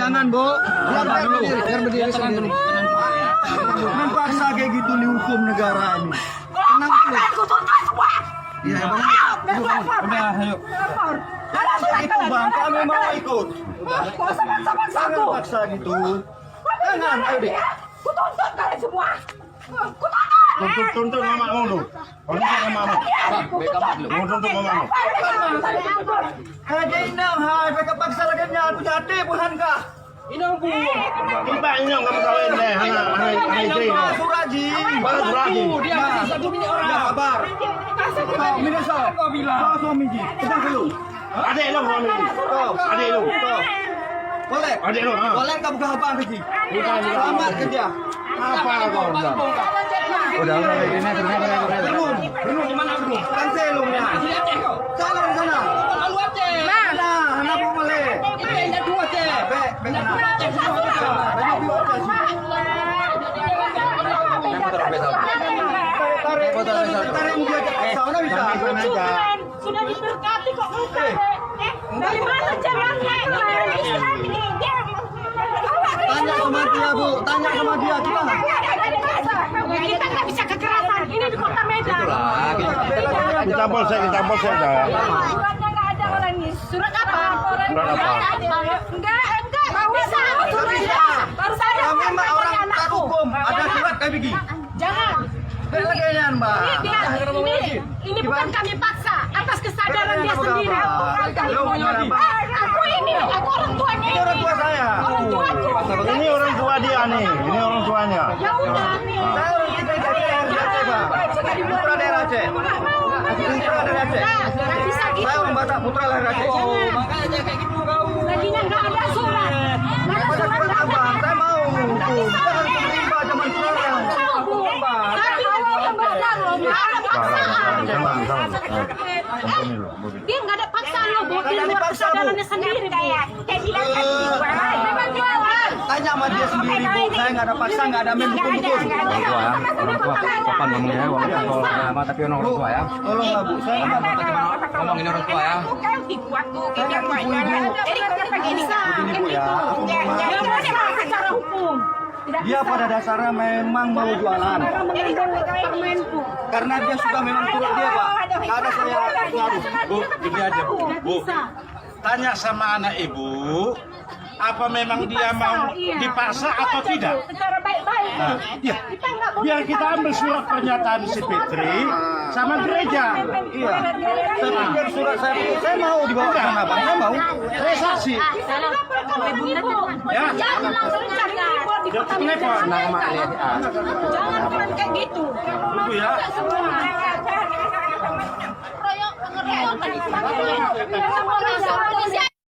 jangan, Bu. Biar berdiri sendiri. Jangan paksa kayak gitu dihukum negara ini. Tenang dulu. Iya, Bang. Udah, ayo. Itu Bang, kami mau ikut. Jangan paksa gitu. Jangan, ayo deh. Kutuntut kalian semua. Tuntut mamamu tuh. Tuntut mamamu. Tuntut mamamu. Aja inang, hai, mereka paksa lagi nyal punya hati, bukan kah? Inang bu. Iba ini nggak kawin deh, hana istri. Suraji. Baru Suraji. Dia masih satu minit orang. Ya, kabar. Kau minit so. Kau bilang. Kau suami ji. Kita dulu. Adek lu suami. Adek lu. Boleh. Adek lu. Boleh kau buka apa Riki? Bukan. Selamat kerja. Apa kau bilang? Udah, ini belum di mana belum? Kan selumnya. Sana di sana. Lalu aja. Mana? Anak mau boleh. Ini ada dua je. Benar. Tarik muka aja. Sana bisa. Sudah diberkati kok bukan. Dari mana caranya? Tanya sama dia, Bu. Tanya sama dia. Gimana? Kita nggak bisa kekerasan. Ini di kota Medan. Kita polsek dah. Suratnya nggak ada orang ini. Surat apa? Surat apa? Enggak bisa. Suratnya baru saja. Kami mah orang terhukum. Ada surat kayak begini. Jangan. Kelegean, Mbak. Ini bukan kami paksa atas kesadaran dia sendiri. Aku orang tuanya. Ini orang tua saya. Orang tuaku. Ini orang tua dia nih. Ini orang tuanya. Ya udah nih. Saya orang kita Aceh, Pak. Putra daerah Aceh. Putra dari Aceh. Saya orang Batak, putra lahir Aceh. Makanya kayak gitu kau. Laginya nggak ada surat. Nggak ada Pada surat. surat apa? Saya mau hukum. Jangan menerima zaman sekarang. Tapi kalau yang benar loh, nggak ada paksaan. Dia nggak ada paksaan loh, Bu. Di luar kesadarannya sendiri, Bu. Kayak bilang kan jualan. Memang jualan. Tanya sama dia sendiri, Bu. Saya nggak ada paksa, nggak ada main betul-betul. Orang tua kapan ngomongnya kalau nama tapi orang tua ya. Tolonglah, Bu. Saya nggak mau Ngomongin orang tua ya. Jadi kenapa gini? begini, Bu, ya. Aku mau Ya udah secara hukum. Dia pada dasarnya memang mau jualan. Jadi kan Karena dia sudah memang turut dia, Pak. Nggak ada saya ngaruh. Bu, gini aja Bu. Bu, tanya sama anak ibu, apa memang dia mau dipaksa atau tidak? secara baik-baik. Nah, ya, biar kita ambil surat pernyataan si Fitri sama gereja. Iya. Saya pikir surat saya mau dibawa ke sana, Pak. Saya mau. Saya saksi. Ya. Jangan langsung cari ribut di kota Medan. Jangan kayak gitu. Itu ya. Royok, pengeroyokan.